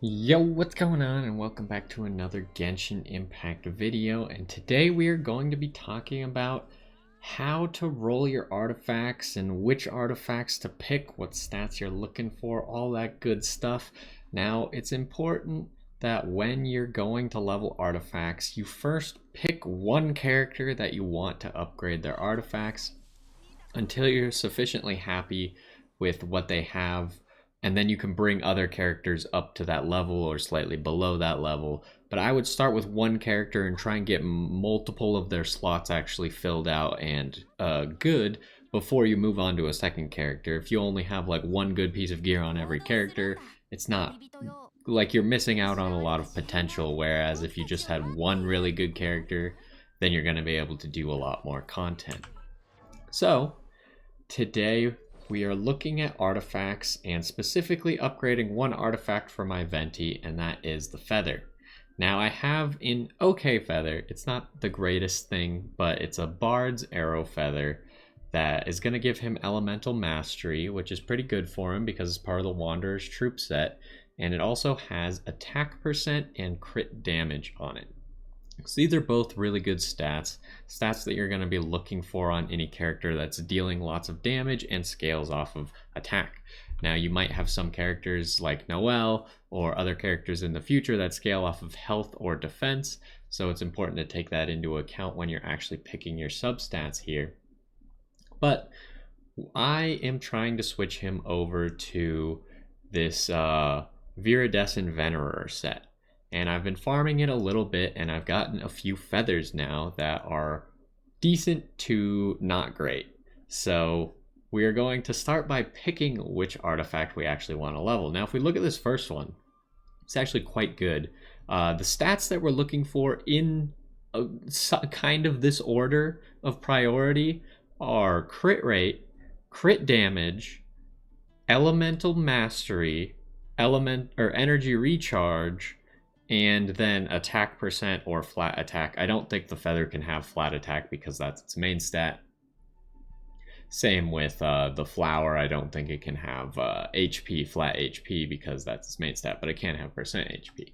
Yo, what's going on, and welcome back to another Genshin Impact video. And today we are going to be talking about how to roll your artifacts and which artifacts to pick, what stats you're looking for, all that good stuff. Now, it's important that when you're going to level artifacts, you first pick one character that you want to upgrade their artifacts until you're sufficiently happy with what they have, and then you can bring other characters up to that level or slightly below that level. But I would start with one character and try and get multiple of their slots actually filled out and good before you move on to a second character. If you only have like one good piece of gear on every character, it's not like you're missing out on a lot of potential, whereas if you just had one really good character, then you're going to be able to do a lot more content. So today we are looking at artifacts and specifically upgrading one artifact for my Venti, and that is the feather. Now I have an okay feather. It's not the greatest thing, but it's a Bard's Arrow feather that is going to give him elemental mastery, which is pretty good for him because it's part of the Wanderer's troop set, and it also has attack percent and crit damage on it. So these are both really good stats that you're going to be looking for on any character that's dealing lots of damage and scales off of attack. Now you might have some characters like Noelle or other characters in the future that scale off of health or defense, so it's important to take that into account when you're actually picking your substats here. But I am trying to switch him over to this Viridescent Venerer set. And I've been farming it a little bit, and I've gotten a few feathers now that are decent to not great. So we are going to start by picking which artifact we actually want to level. Now, if we look at this first one, it's actually quite good. The stats that we're looking for in kind of this order of priority are crit rate, crit damage, elemental mastery, energy recharge, and then attack percent or flat attack. I don't think the feather can have flat attack because that's its main stat. Same with the flower. I don't think it can have HP, flat HP, because that's its main stat, but it can have percent HP.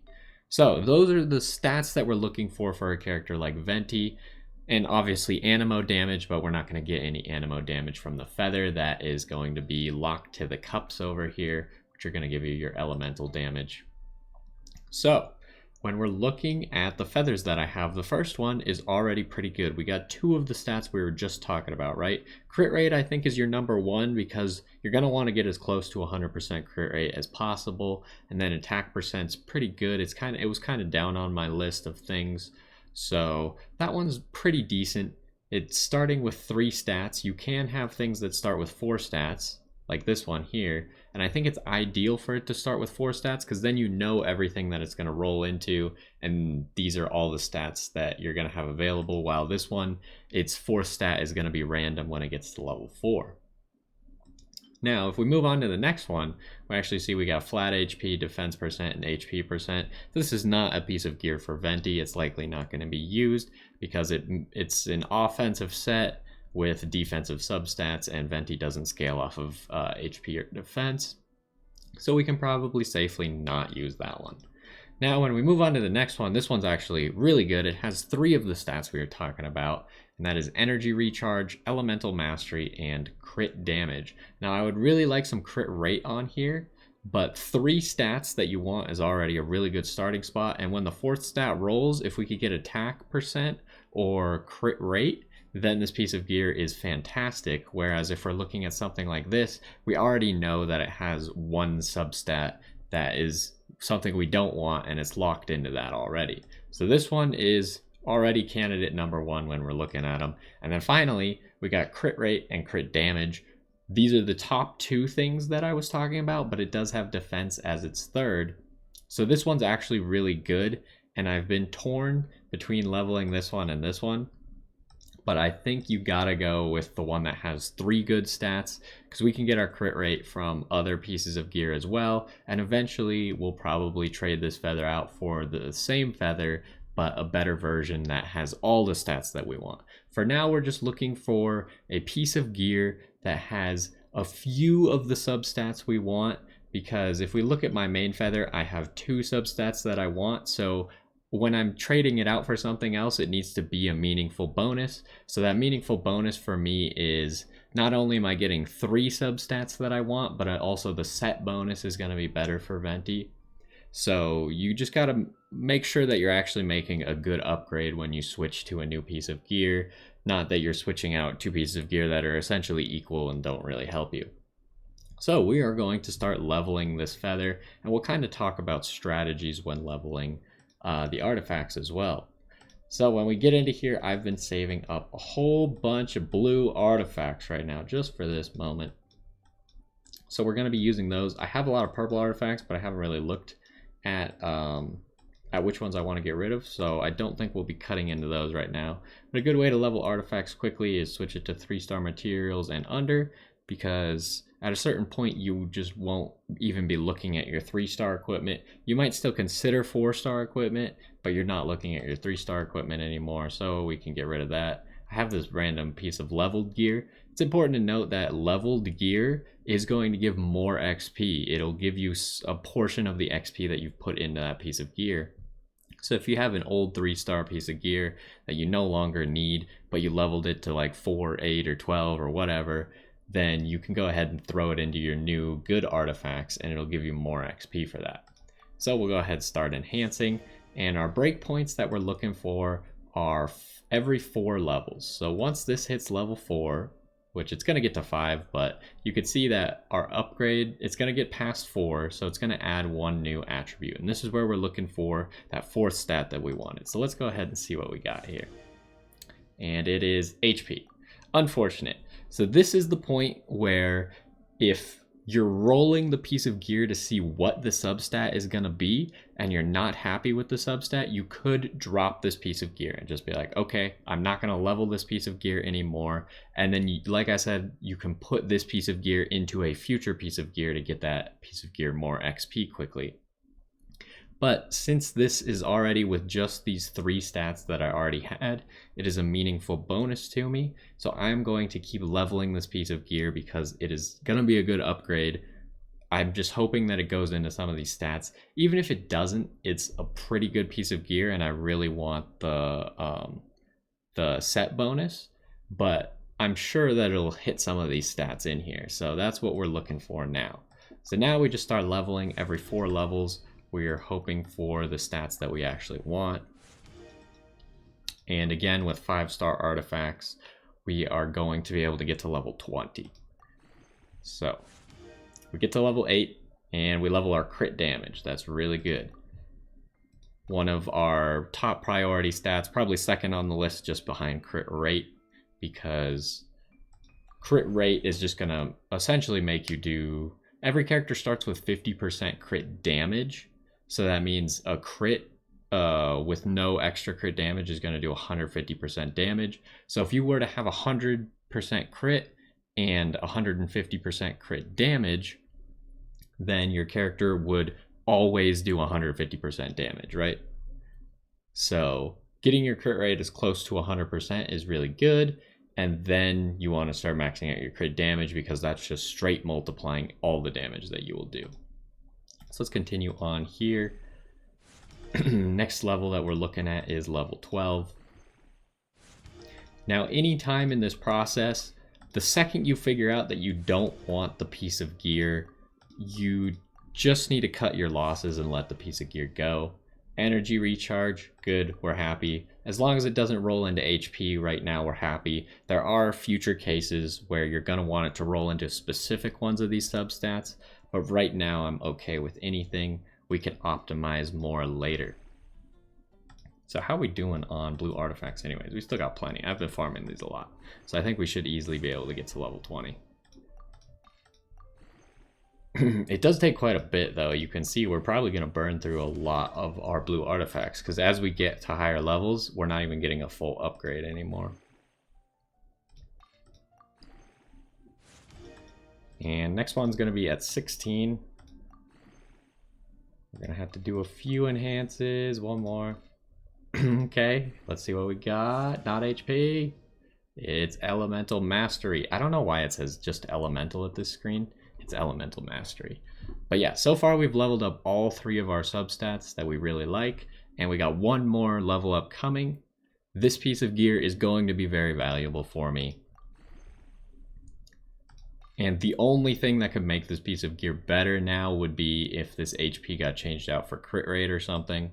So those are the stats that we're looking for a character like Venti. And obviously animo damage, but we're not going to get any animo damage from the feather. That is going to be locked to the cups over here, which are going to give you your elemental damage. So when we're looking at the feathers that I have, the first one is already pretty good. We got two of the stats we were just talking about, right? Crit rate, I think, is your number one because you're going to want to get as close to 100% crit rate as possible. And then attack percent's pretty good. It was kind of down on my list of things. So that one's pretty decent. It's starting with 3 stats. You can have things that start with 4 stats, like this one here, and I think it's ideal for it to start with 4 stats because then you know everything that it's going to roll into, and these are all the stats that you're going to have available, while this one, its 4th stat is going to be random when it gets to level 4. Now, if we move on to the next one, we actually see we got flat HP, defense percent, and HP percent. This is not a piece of gear for Venti. It's likely not going to be used because it's an offensive set with defensive substats, and Venti doesn't scale off of HP or defense, so we can probably safely not use that one. Now when we move on to the next one, this one's actually really good. It has 3 of the stats we were talking about, and that is energy recharge, elemental mastery, and crit damage. Now I would really like some crit rate on here, but 3 stats that you want is already a really good starting spot, and when the 4th stat rolls, if we could get attack percent or crit rate, then this piece of gear is fantastic. Whereas if we're looking at something like this, we already know that it has one substat that is something we don't want, and it's locked into that already. So this one is already candidate number 1 when we're looking at them. And then finally, we got crit rate and crit damage. These are the top 2 things that I was talking about, but it does have defense as its 3rd. So this one's actually really good, and I've been torn between leveling this one and this one. But I think you gotta go with the one that has 3 good stats, because we can get our crit rate from other pieces of gear as well, and eventually we'll probably trade this feather out for the same feather, but a better version that has all the stats that we want. For now, we're just looking for a piece of gear that has a few of the substats we want, because if we look at my main feather, I have 2 substats that I want. So when I'm trading it out for something else, it needs to be a meaningful bonus. So that meaningful bonus for me is not only am I getting 3 substats that I want, but also the set bonus is going to be better for Venti. So you just got to make sure that you're actually making a good upgrade when you switch to a new piece of gear, not that you're switching out 2 pieces of gear that are essentially equal and don't really help you. So we are going to start leveling this feather, and we'll kind of talk about strategies when leveling the artifacts as well. So when we get into here, I've been saving up a whole bunch of blue artifacts right now just for this moment. So we're going to be using those. I have a lot of purple artifacts, but I haven't really looked at which ones I want to get rid of, so I don't think we'll be cutting into those right now. But a good way to level artifacts quickly is switch it to 3-star materials and under, because at a certain point you just won't even be looking at your 3-star equipment. You might still consider 4-star equipment, but you're not looking at your 3-star equipment anymore, so we can get rid of that. I have this random piece of leveled gear. It's important to note that leveled gear is going to give more XP. It'll give you a portion of the XP that you've put into that piece of gear. So if you have an old 3-star piece of gear that you no longer need, but you leveled it to like 4, 8, or 12 or whatever, then you can go ahead and throw it into your new good artifacts and it'll give you more XP for that. So we'll go ahead and start enhancing, and our breakpoints that we're looking for are every 4 levels. So once this hits level 4, which it's going to get to 5, but you can see that our upgrade, it's going to get past 4, so it's going to add 1 new attribute. And this is where we're looking for that 4th stat that we wanted. So let's go ahead and see what we got here. And it is HP. Unfortunate. So this is the point where if you're rolling the piece of gear to see what the substat is going to be and you're not happy with the substat, you could drop this piece of gear and just be like, okay, I'm not going to level this piece of gear anymore. And then, like I said, you can put this piece of gear into a future piece of gear to get that piece of gear more XP quickly. But since this is already with just these 3 stats that I already had, it is a meaningful bonus to me. So I'm going to keep leveling this piece of gear because it is going to be a good upgrade. I'm just hoping that it goes into some of these stats. Even if it doesn't, it's a pretty good piece of gear and I really want the set bonus. But I'm sure that it'll hit some of these stats in here. So that's what we're looking for now. So now we just start leveling every 4 levels. We are hoping for the stats that we actually want. And again, with 5-star artifacts, we are going to be able to get to level 20. So we get to level 8 and we level our crit damage. That's really good. One of our top priority stats, probably second on the list just behind crit rate, because crit rate is just going to essentially make you do... Every character starts with 50% crit damage. So that means a crit with no extra crit damage is going to do 150% damage. So if you were to have 100% crit and 150% crit damage, then your character would always do 150% damage, right? So getting your crit rate as close to 100% is really good. And then you want to start maxing out your crit damage because that's just straight multiplying all the damage that you will do. So let's continue on here. Next level that we're looking at is level 12. Now, anytime in this process, the second you figure out that you don't want the piece of gear, you just need to cut your losses and let the piece of gear go. Energy recharge, good, we're happy. As long as it doesn't roll into HP right now, we're happy. There are future cases where you're going to want it to roll into specific ones of these substats. But right now, I'm okay with anything. We can optimize more later. So how are we doing on blue artifacts anyways? We still got plenty. I've been farming these a lot. So I think we should easily be able to get to level 20. It does take quite a bit though. You can see we're probably going to burn through a lot of our blue artifacts because as we get to higher levels, we're not even getting a full upgrade anymore. And next one's going to be at 16. We're going to have to do a few enhances. One more. Okay, let's see what we got. Not HP. It's Elemental Mastery. I don't know why it says just Elemental at this screen. It's Elemental Mastery. But yeah, so far we've leveled up all 3 of our substats that we really like, and we got 1 more level up coming. This piece of gear is going to be very valuable for me. And the only thing that could make this piece of gear better now would be if this HP got changed out for crit rate or something,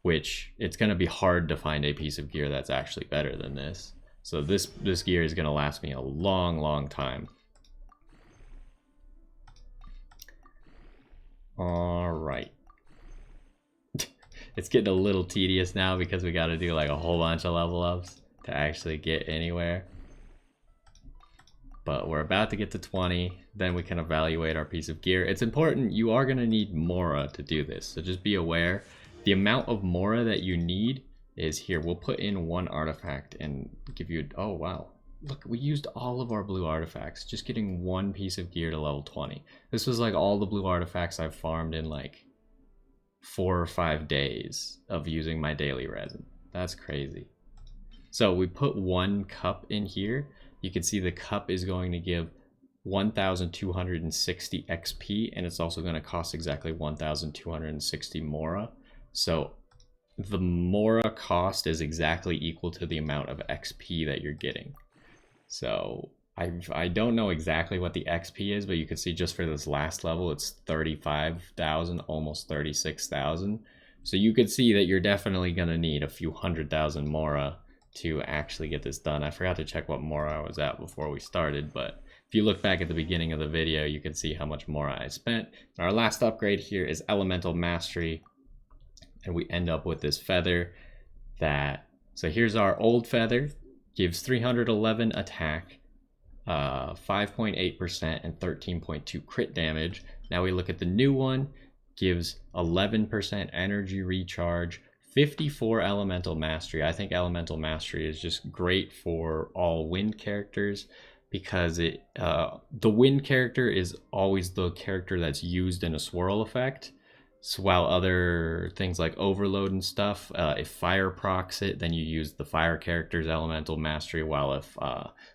which it's going to be hard to find a piece of gear that's actually better than this. So this gear is going to last me a long time. All right. It's getting a little tedious now because we got to do like a whole bunch of level ups to actually get anywhere. But we're about to get to 20, then we can evaluate our piece of gear. It's important, you are going to need Mora to do this, so just be aware. The amount of Mora that you need is here. We'll put in 1 artifact and give you, oh wow. Look, we used all of our blue artifacts, just getting 1 piece of gear to level 20. This was like all the blue artifacts I've farmed in like 4 or 5 days of using my daily resin. That's crazy. So we put 1 cup in here. You can see the cup is going to give 1,260 XP, and it's also going to cost exactly 1,260 Mora. So the Mora cost is exactly equal to the amount of XP that you're getting. So I don't know exactly what the XP is, but you can see just for this last level, it's 35,000, almost 36,000. So you could see that you're definitely going to need a few 100,000 Mora to actually get this done. I forgot to check what Mora I was at before we started, but if you look back at the beginning of the video, you can see how much Mora I spent. Our last upgrade here is Elemental Mastery, and we end up with this feather that, so here's our old feather, gives 311 attack, 5.8% and 13.2 crit damage. Now we look at the new one, gives 11% energy recharge, 54 Elemental Mastery. I think Elemental Mastery is just great for all wind characters because it the wind character is always the character that's used in a swirl effect. So while other things like overload and stuff, if fire procs it, then you use the fire character's Elemental Mastery, while if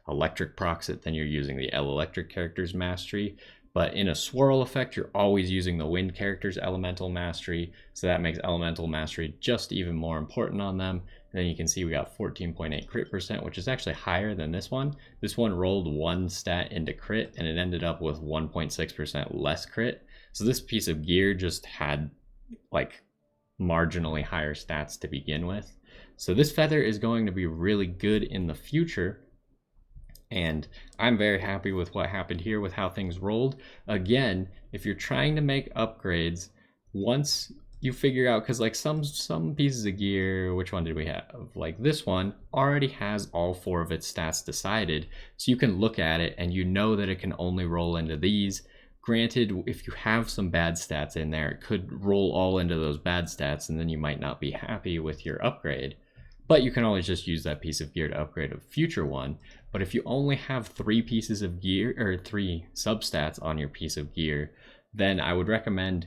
electric procs it, then you're using the electric character's mastery. But in a swirl effect, you're always using the wind character's Elemental Mastery, so that makes Elemental Mastery just even more important on them. And then you can see we got 14.8 crit percent, which is actually higher than this one. This one rolled 1 stat into crit, and it ended up with 1.6% less crit. So this piece of gear just had like marginally higher stats to begin with. So this feather is going to be really good in the future. And I'm very happy with what happened here with how things rolled. Again, if you're trying to make upgrades, once you figure out, because like some pieces of gear, which one did we have? Like this one already has all 4 of its stats decided. So you can look at it and you know that it can only roll into these. Granted, if you have some bad stats in there, it could roll all into those bad stats and then you might not be happy with your upgrade. But you can always just use that piece of gear to upgrade a future one. But if you only have 3 pieces of gear, or 3 substats on your piece of gear, then I would recommend,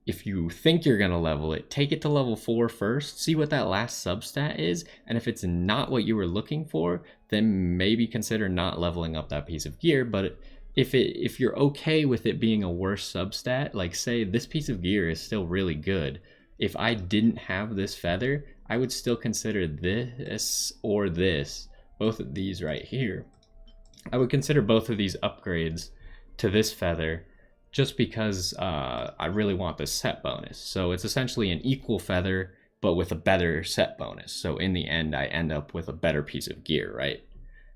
if you think you're going to level it, take it to level 4 first, see what that last substat is, and if it's not what you were looking for, then maybe consider not leveling up that piece of gear. But if you're okay with it being a worse substat, like say this piece of gear is still really good, if I didn't have this feather, I would still consider this or this, both of these right here. I would consider both of these upgrades to this feather just because I really want this set bonus. So it's essentially an equal feather, but with a better set bonus. So in the end, I end up with a better piece of gear, right?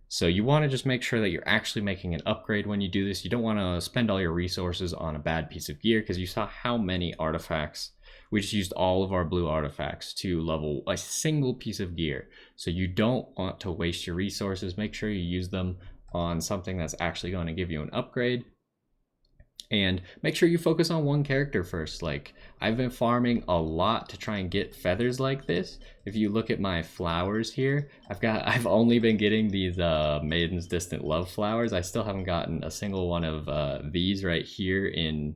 So you want to just make sure that you're actually making an upgrade when you do this. You don't want to spend all your resources on a bad piece of gear, because you saw how many artifacts. We just used all of our blue artifacts to level a single piece of gear. So you don't want to waste your resources. Make sure you use them on something that's actually going to give you an upgrade. And make sure you focus on one character first. Like, I've been farming a lot to try and get feathers like this. If you look at my flowers here, I've only been getting these Maiden's Distant Love flowers. I still haven't gotten a single one of these right here in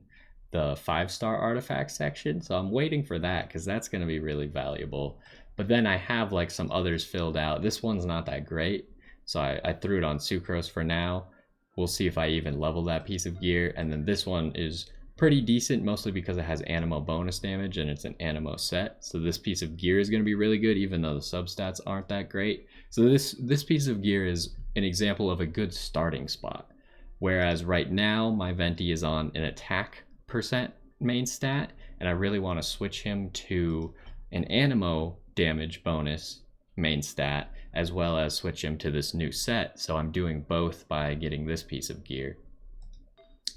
the 5-star artifact section. So I'm waiting for that, because that's going to be really valuable. But then I have like some others filled out. This one's not that great, so I threw it on sucrose for now. We'll see if I even level that piece of gear. And then this one is pretty decent, mostly because it has Animo bonus damage and it's an Animo set. So this piece of gear is going to be really good, even though the substats aren't that great. So this piece of gear is an example of a good starting spot. Whereas right now, my Venti is on an attack percent main stat, and I really want to switch him to an Animo damage bonus main stat, as well as switch him to this new set. So I'm doing both by getting this piece of gear.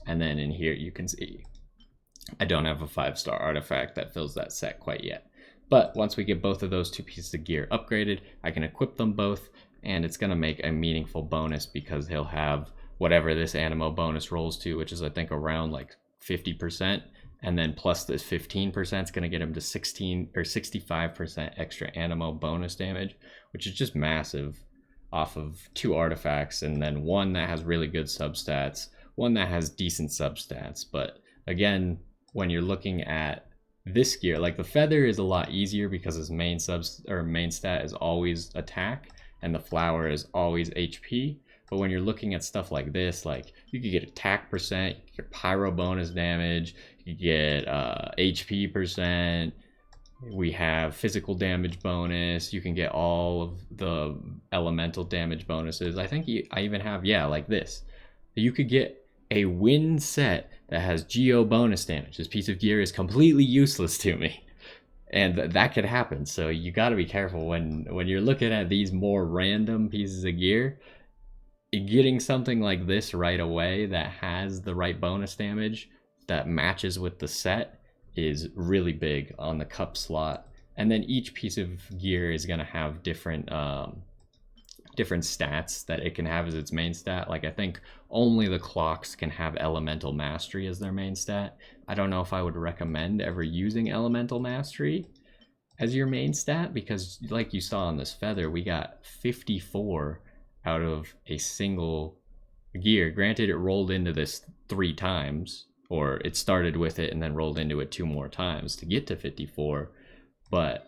And then in here you can see I don't have a 5-star artifact that fills that set quite yet. But once we get both of those 2 pieces of gear upgraded, I can equip them both, and it's going to make a meaningful bonus because he'll have whatever this Animo bonus rolls to, which is I think around like 50%, and then plus this 15% is going to get him to 16 or 65% extra Animo bonus damage, which is just massive off of 2 artifacts, and then one that has really good substats, one that has decent substats. But again, when you're looking at this gear, like the feather is a lot easier because his main stat is always attack and the flower is always HP. But when you're looking at stuff like this, like you could get attack percent, you could get pyro bonus damage, you could get HP percent, we have physical damage bonus, you can get all of the elemental damage bonuses. I think I even have, yeah, like this. You could get a wind set that has Geo bonus damage. This piece of gear is completely useless to me. And that could happen. So you got to be careful when you're looking at these more random pieces of gear. Getting something like this right away that has the right bonus damage that matches with the set is really big on the cup slot. And then each piece of gear is going to have different stats that it can have as its main stat. Like I think only the clocks can have elemental mastery as their main stat. I don't know if I would recommend ever using elemental mastery as your main stat, because like you saw on this feather, we got 54 out of a single gear. Granted, it rolled into this 3 times, or it started with it and then rolled into it 2 more times to get to 54. But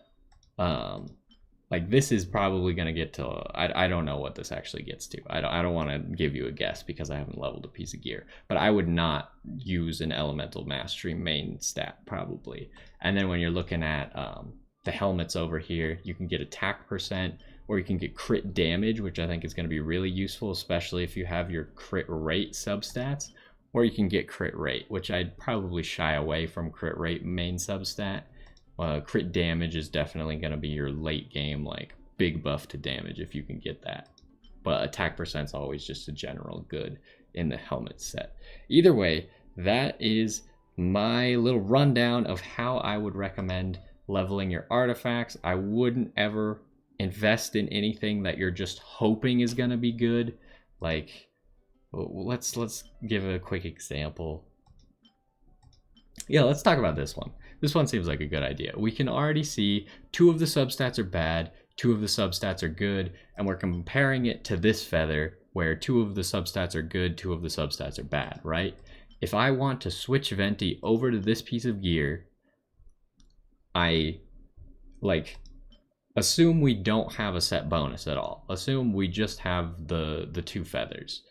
like this is probably going to get to, I don't know what this actually gets to. I don't want to give you a guess because I haven't leveled a piece of gear, but I would not use an elemental mastery main stat probably. And then when you're looking at the helmets over here, you can get attack percent, or you can get crit damage, which I think is going to be really useful, especially if you have your crit rate substats, or you can get crit rate, which I'd probably shy away from crit rate main substat. Crit damage is definitely going to be your late game, like big buff to damage if you can get that. But attack percent's always just a general good in the helmet set. Either way, that is my little rundown of how I would recommend leveling your artifacts. I wouldn't ever invest in anything that you're just hoping is going to be good. Like, let's give a quick example. Yeah, let's talk about this one. This one seems like a good idea. We can already see 2 of the substats are bad, 2 of the substats are good, and we're comparing it to this feather where 2 of the substats are good, 2 of the substats are bad, right? If I want to switch Venti over to this piece of gear, I assume we don't have a set bonus at all. Assume we just have the 2 feathers.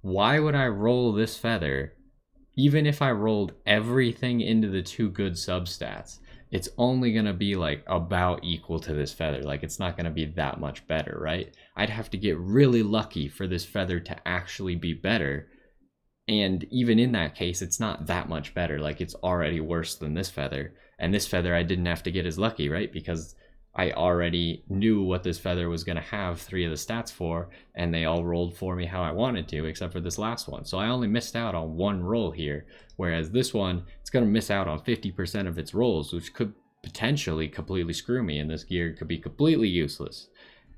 Why would I roll this feather? Even if I rolled everything into the 2 good substats, it's only going to be like about equal to this feather. Like it's not going to be that much better, right? I'd have to get really lucky for this feather to actually be better. And even in that case, it's not that much better. Like it's already worse than this feather. And this feather I didn't have to get as lucky, right? Because I already knew what this feather was going to have 3 of the stats for, and they all rolled for me how I wanted to, except for this last one. So I only missed out on 1 roll here, whereas this one, it's going to miss out on 50% of its rolls, which could potentially completely screw me, and this gear could be completely useless,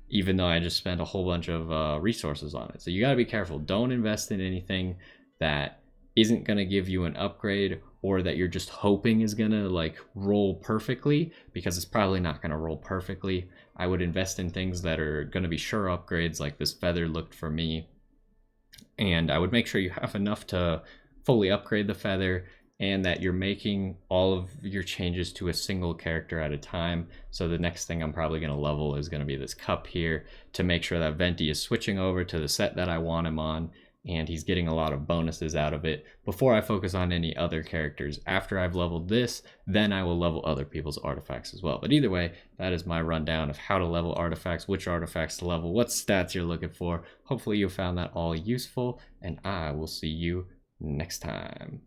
even though I just spent a whole bunch of resources on it. So you got to be careful. Don't invest in anything that isn't going to give you an upgrade, or that you're just hoping is going to like roll perfectly, because it's probably not going to roll perfectly. I would invest in things that are going to be sure upgrades, like this feather looked for me. And I would make sure you have enough to fully upgrade the feather, and that you're making all of your changes to a single character at a time. So the next thing I'm probably going to level is going to be this cup here, to make sure that Venti is switching over to the set that I want him on. and he's getting a lot of bonuses out of it before I focus on any other characters. After I've leveled this, then I will level other people's artifacts as well. But either way, that is my rundown of how to level artifacts, which artifacts to level, what stats you're looking for. Hopefully you found that all useful, and I will see you next time.